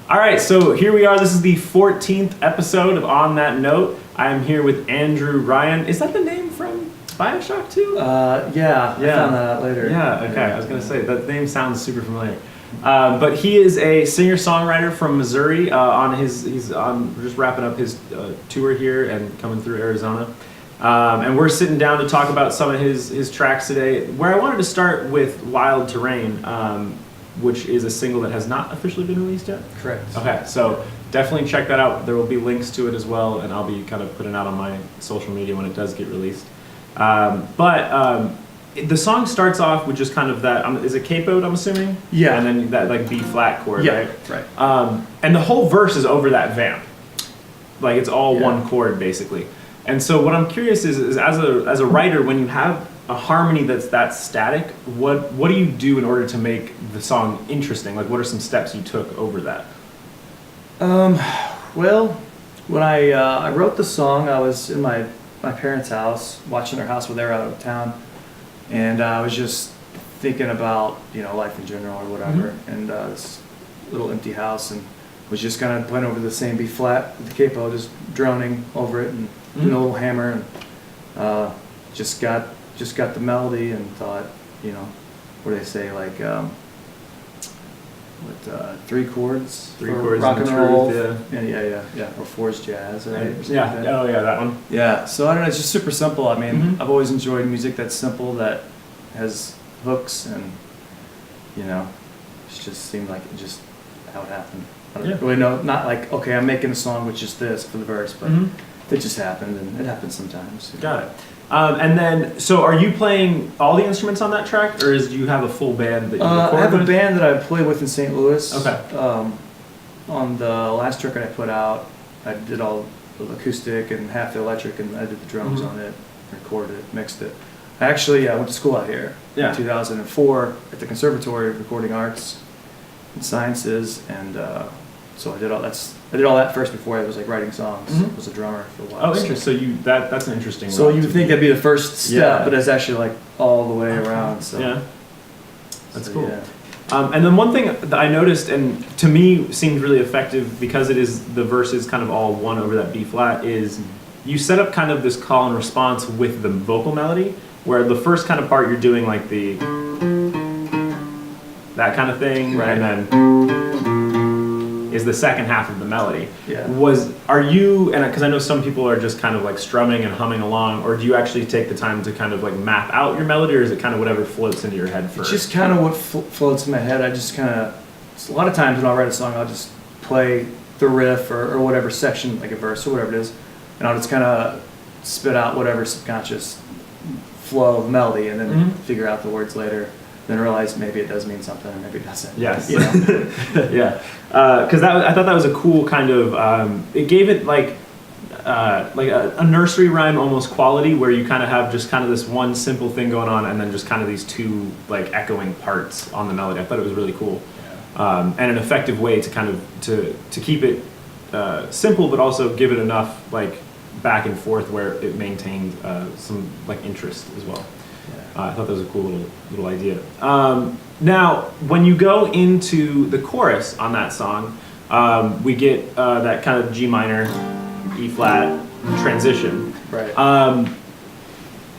All right, so here we are. This is the 14th episode of On That Note. I am here with Andrew Ryan. Is that the name from BioShock 2? Yeah. I found that out later. Yeah, okay. I was going to say, that name sounds super familiar. But he is a singer-songwriter from Missouri. He's just wrapping up his tour here and coming through Arizona. And we're sitting down to talk about some of his tracks today. Where I wanted to start with Wild Terrain, which is a single that has not officially been released yet. Correct. Okay, so definitely check that out. There will be links to it as well, and I'll be kind of putting it out on my social media when it does get released. But the song starts off with just kind of that, is it capoed, I'm assuming? Yeah. And then that like B flat chord, yeah, right? Right. And the whole verse is over that vamp. Like it's all one chord basically. And so what I'm curious is as a writer, when you have a harmony that's that static, what do you do in order to make the song interesting? Like what are some steps you took over that? Well, when I wrote the song, I was in my parents' house, watching their house when they were out of town, and I was just thinking about, life in general or whatever, and this little empty house, and was just kind of playing over the same B flat with the capo, just droning over it and doing a little hammer, and just got the melody and thought, what do they say, like three chords for rock and roll, yeah, or fours jazz, right? Yeah, like that. Oh yeah, that one. Yeah, so I don't know, it's just super simple. I mean, I've always enjoyed music that's simple, that has hooks, and it just seemed like it just how it happened. I don't really know, not like, okay, I'm making a song with just this for the verse, but it just happened, and it happens sometimes. Got it. And then, so are you playing all the instruments on that track, or do you have a full band that you record I have with? a band that I play with in St. Louis. Okay. On the last record I put out, I did all the acoustic and half the electric, and I did the drums on it, recorded it, mixed it. I actually went to school out here in 2004 at the Conservatory of Recording Arts and Sciences, and so I did all that first before I was like writing songs. I was a drummer for a while. Oh, interesting. So that's an interesting. So you would think that'd be the first step, but it's actually like all the way around. So yeah, that's cool. Yeah. And then one thing that I noticed, and to me seemed really effective because it is the verses kind of all one over that B flat, is you set up kind of this call and response with the vocal melody, where the first kind of part you're doing like that kind of thing, right, and then is the second half of the melody. Yeah. Are you, and because I know some people are just kind of like strumming and humming along, or do you actually take the time to kind of like map out your melody, or is it kind of whatever floats into your head first? It's just kind of what floats in my head. I just kind of, a lot of times when I'll write a song, I'll just play the riff or whatever section, like a verse or whatever it is, and I'll just kind of spit out whatever subconscious flow of melody, and then figure out the words later. Then realize maybe it does mean something, and maybe it doesn't. Yes. Yeah. Because I thought that was a cool kind of. It gave it like a nursery rhyme almost quality, where you kind of have just kind of this one simple thing going on, and then just kind of these two like echoing parts on the melody. I thought it was really cool, and an effective way to kind of to keep it simple, but also give it enough like back and forth where it maintained some like interest as well. I thought that was a cool little idea. Now, when you go into the chorus on that song, we get that kind of G minor, E flat transition. Right.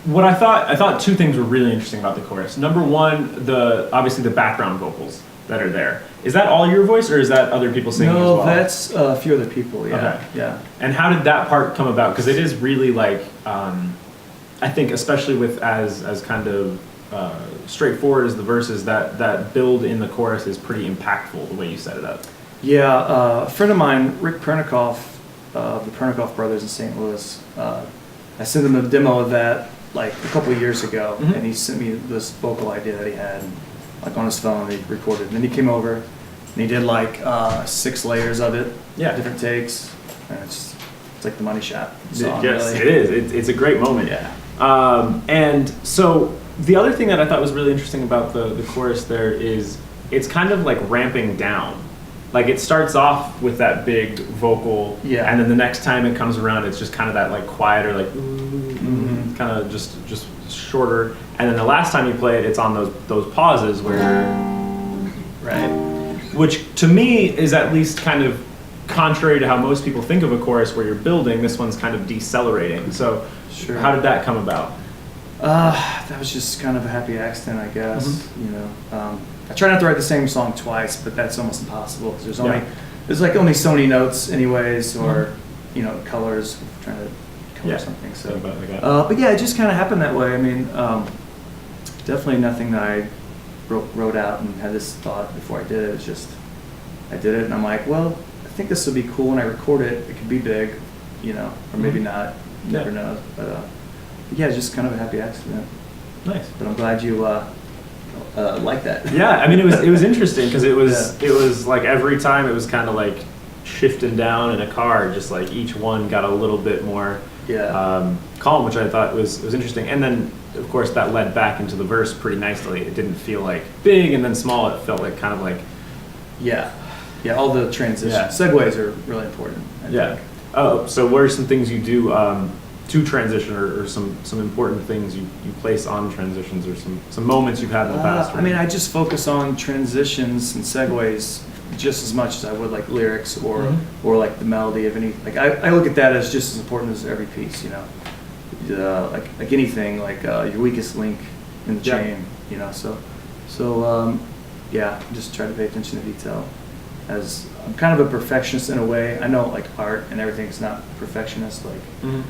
What I thought two things were really interesting about the chorus. Number one, obviously the background vocals that are there. Is that all your voice, or is that other people singing as well? No, that's a few other people. Yeah. Okay. Yeah. And how did that part come about? Because it is really like. I think especially with as kind of straightforward as the verses, that build in the chorus is pretty impactful the way you set it up. Yeah, a friend of mine, Rick Pernikoff, of the Pernikoff Brothers in St. Louis, I sent him a demo of that like a couple of years ago, and he sent me this vocal idea that he had, like on his phone. He recorded, and then he came over and he did like 6 layers of it, different takes, and it's like the Money Shot song. Yes, really. it is. It's a great moment. Yeah. And so the other thing that I thought was really interesting about the chorus there is it's kind of like ramping down. Like it starts off with that big vocal, and then the next time it comes around, it's just kind of that like quieter, like kind of just shorter. And then the last time you play it, it's on those pauses where, right. which to me is at least kind of contrary to how most people think of a chorus where you're building. This one's kind of decelerating. So Sure. how did that come about? That was just kind of a happy accident, I guess. Mm-hmm. You know, I try not to write the same song twice, but that's almost impossible because there's Yeah. there's like only so many notes, anyways, or Mm-hmm. you know, colors. Trying to color Yeah. something. So, Something about like that. but yeah, it just kind of happened that way. I mean, definitely nothing that I wrote out and had this thought before I did it. It's just I did it, and I'm like, well, I think this would be cool when I record it. It could be big, you know, or maybe Mhm. not. Never Yeah. knows. But yeah, it's just kind of a happy accident. Nice. But I'm glad you like that. Yeah, I mean it was interesting because it was Yeah. it was like every time it was kind of like shifting down in a car, just like each one got a little bit more Yeah. calm, which I thought was interesting. And then of course that led back into the verse pretty nicely. It didn't feel like big and then small. It felt like kind of like Yeah. Yeah. All the transitions, Yeah. segues are really important. I think. Oh, so what are some things you do to transition, or some important things you place on transitions, or some moments you've had in the past? I mean, I just focus on transitions and segues just as much as I would like lyrics or Mhm. or like the melody of any. Like I look at that as just as important as every piece. You know, like anything, like your weakest link in the Yeah. chain. You know, so yeah, just try to pay attention to detail. As I'm kind of a perfectionist in a way. I know like art and everything's not perfectionist. Mhm.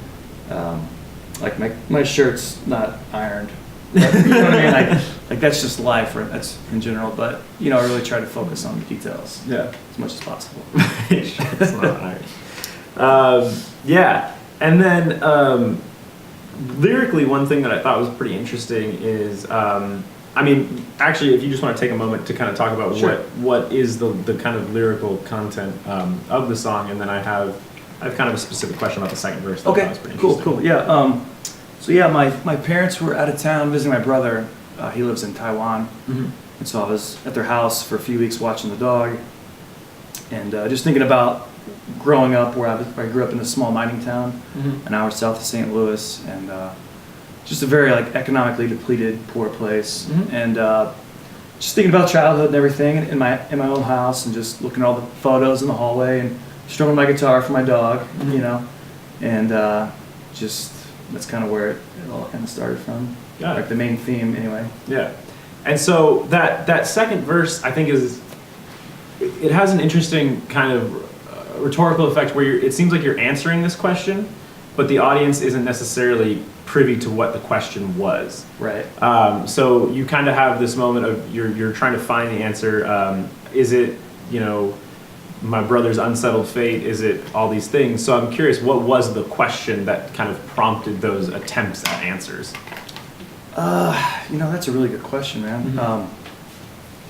Like my shirt's not ironed. But, you know what I mean? Like that's just life, or that's in general. But you know, I really try to focus on the details Yeah. as much as possible. It's not hard. Yeah, and then lyrically, one thing that I thought was pretty interesting is, I mean, actually, if you just want to take a moment to kind of talk about Sure. what is the kind of lyrical content of the song, and then I have kind of a specific question about the second verse. That I thought Okay, was pretty cool. interesting. Yeah. So yeah, my parents were out of town visiting my brother. He lives in Taiwan, Mhm. and so I was at their house for a few weeks watching the dog, and just thinking about growing up where I grew up in a small mining town, Mhm. an hour south of St. Louis, and just a very like economically depleted, poor place, Mhm. and just thinking about childhood and everything in my own house, and just looking at all the photos in the hallway, and strumming my guitar for my dog, Mhm. you know, and just that's kind of where it all kind of started from, Got it. like the main theme anyway. Yeah, and so that second verse, I think, it has an interesting kind of rhetorical effect where it seems like you're answering this question, but the audience isn't necessarily privy to what the question was. Right. So you kind of have this moment of you're trying to find the answer. Is it, you know, my brother's unsettled fate? Is it all these things? So I'm curious, what was the question that kind of prompted those attempts at answers? You know, that's a really good question, man. Mhm.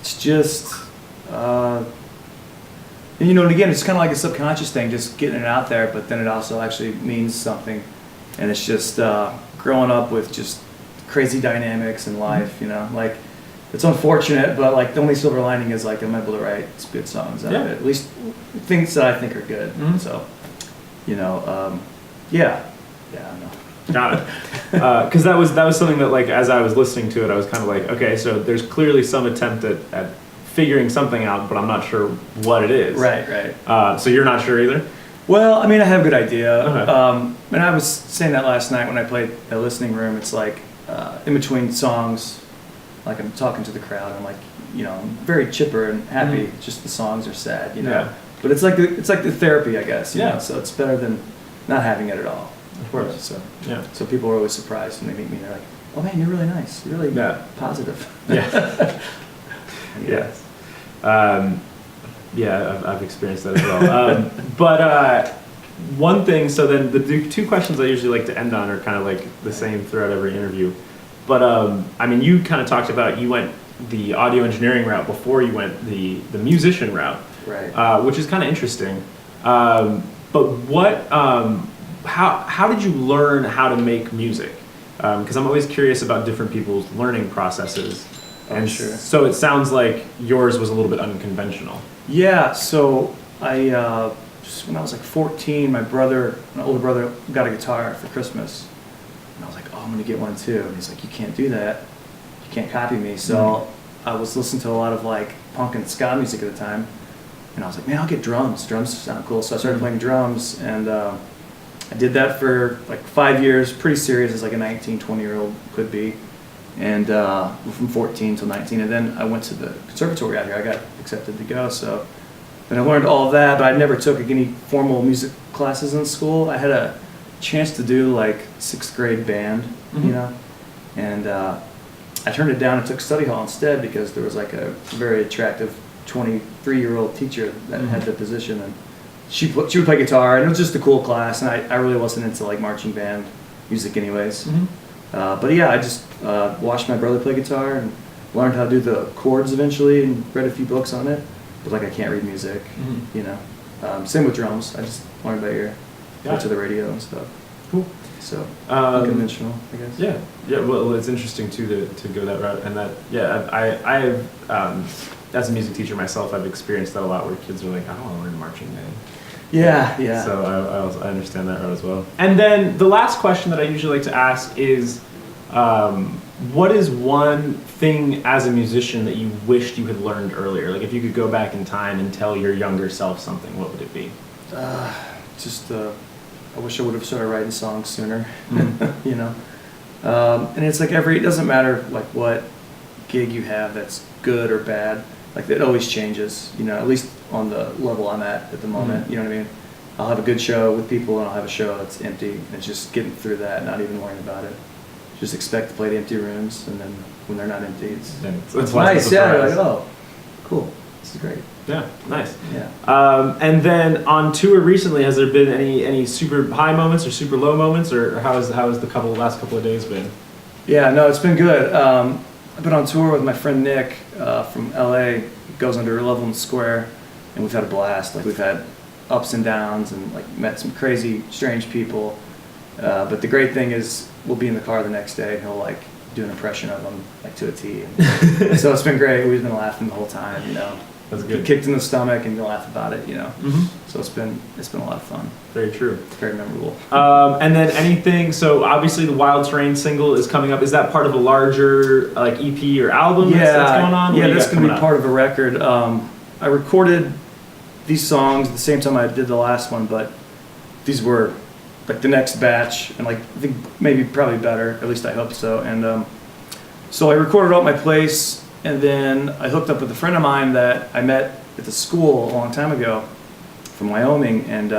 It's just, and, you know, and again, it's kind of like a subconscious thing, just getting it out there, but then it also actually means something. And it's just growing up with just crazy dynamics in life, you know, like it's unfortunate, but like the only silver lining is like I'm able to write good songs out of Yeah. it, at least things that I think are good. Mhm. So, you know, yeah, I don't know. Got it. Because that was something that, like, as I was listening to it, I was kind of like, okay, so there's clearly some attempt at figuring something out, but I'm not sure what it is. Right. So you're not sure either? Well, I mean, I have a good idea. Okay. And I was saying that last night when I played a listening room. It's like in between songs, like I'm talking to the crowd. I'm like, you know, I'm very chipper and happy. Mhm. Just the songs are sad, you know. Yeah. But it's like the therapy, I guess. You Yeah. know? So it's better than not having it at all. Of course. So Yeah. so people are always surprised when they meet me. They're like, "Oh man, you're really nice. You're really Yeah. positive." Yeah. Yeah. Yeah, I've experienced that as well. But one thing, so then the two questions I usually like to end on are kind of like the same throughout every interview. But I mean, you kind of talked about you went the audio engineering route before you went the musician route, Right. which is kind of interesting. But what, how did you learn how to make music? Because I'm always curious about different people's learning processes. Oh, And sure. so it sounds like yours was a little bit unconventional. Yeah, so I just when I was like 14, my older brother, got a guitar for Christmas, and I was like, "Oh, I'm gonna get one too." And he's like, "You can't do that. You can't copy me." So I was listening to a lot of like punk and ska music at the time. And I was like, man, I'll get drums. Drums sound cool. So I started playing drums, and I did that for like 5 years, pretty serious as like a 19, 20-year-old could be. And from 14 till 19. And then I went to the conservatory out here. I got accepted to go. So then I learned all of that, but I never took any formal music classes in school. I had a chance to do like 6th grade band, you know, and I turned it down and took study hall instead because there was like a very attractive 23-year-old teacher that had the position, and she would play guitar, and it was just a cool class, and I really wasn't into like marching band music anyways. But yeah, I just watched my brother play guitar and learned how to do the chords eventually, and read a few books on it. But like I can't read music, you know. Same with drums. I just learned by ear, go to the radio and stuff. Cool. So unconventional, I guess. Yeah, yeah. Well, it's interesting too to go that route, and that I have as a music teacher myself, I've experienced that a lot where kids are like, I don't want to learn marching band. Yeah, yeah. So I understand that route as well. And then the last question that I usually like to ask is, what is one thing as a musician that you wished you had learned earlier? Like if you could go back in time and tell your younger self something, what would it be? I wish I would have started writing songs sooner, you know. And it's like it doesn't matter like what gig you have that's good or bad. Like it always changes, you know, at least on the level I'm at the moment, you know what I mean? I'll have a good show with people and I'll have a show that's empty, and it's just getting through that, not even worrying about it. Just expect to play the empty rooms, and then when they're not empty, it's nice, yeah, you're like, oh, cool, this is great. Yeah, nice. Yeah. And then on tour recently, has there been any super high moments or super low moments, or how has the last couple of days been? Yeah, no, it's been good. I've been on tour with my friend Nick from LA. He goes under Loveland Square, and we've had a blast. Like we've had ups and downs, and like met some crazy, strange people. But the great thing is, we'll be in the car the next day, and he'll like do an impression of them like to a T. And so it's been great. We've been laughing the whole time, you know. That's good. Kicked in the stomach, and you laugh about it, you know. So it's been a lot of fun. Very true. It's very memorable. And then anything. So obviously the Wild Terrain single is coming up. Is that part of a larger like EP or album that's going on? Yeah, that's going to be part of a record. I recorded these songs the same time I did the last one, but these were like the next batch, and like I think maybe probably better. At least I hope so. And so I recorded it at my place. And then I hooked up with a friend of mine that I met at the school a long time ago from Wyoming, and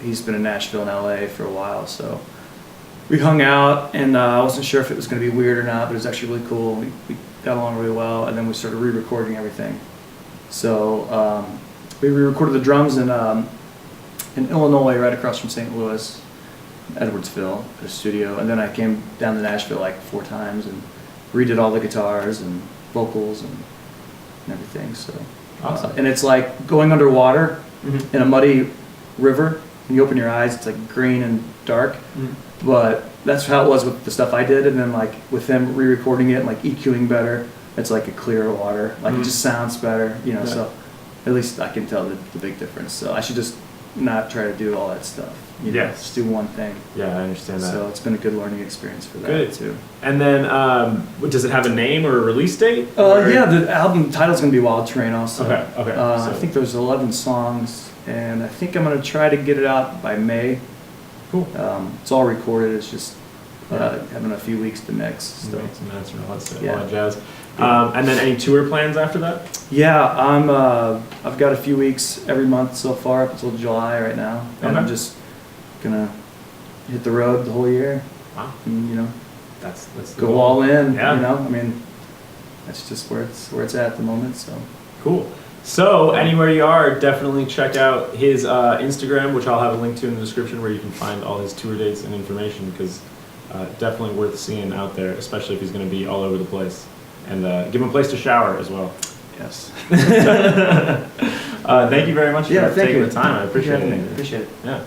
he's been in Nashville and LA for a while. So we hung out, and I wasn't sure if it was going to be weird or not, but it was actually really cool. We got along really well, and then we started re-recording everything. So we re-recorded the drums in Illinois, right across from St. Louis, Edwardsville, the studio. And then I came down to Nashville like 4 times and redid all the guitars and vocals and everything. So awesome. And it's like going underwater in a muddy river. When you open your eyes, it's like green and dark. But that's how it was with the stuff I did. And then like with them re-recording it and like EQing better, it's like a clear water. Like it just sounds better, you know. Yeah. So at least I can tell the big difference. So I should just not try to do all that stuff. You know, just do one thing. Yeah, I understand that. So it's been a good learning experience for that too. And then, does it have a name or a release date? Yeah, the album title's gonna be Wild Terrain also. Okay. I think there's 11 songs, and I think I'm gonna try to get it out by May. Cool. It's all recorded. It's just having a few weeks to mix. So. Mix and master, all that jazz. And then any tour plans after that? Yeah, I've got a few weeks every month so far up until July right now, and I'm just gonna hit the road the whole year. Wow. And, you know, that's go all in. Yeah. You know, I mean, that's just where it's at the moment. So cool. So anywhere you are, definitely check out his Instagram, which I'll have a link to in the description, where you can find all his tour dates and information, because definitely worth seeing out there, especially if he's going to be all over the place. And give him a place to shower as well. Yes. Thank you very much for taking the time. I appreciate it. Appreciate it. Yeah.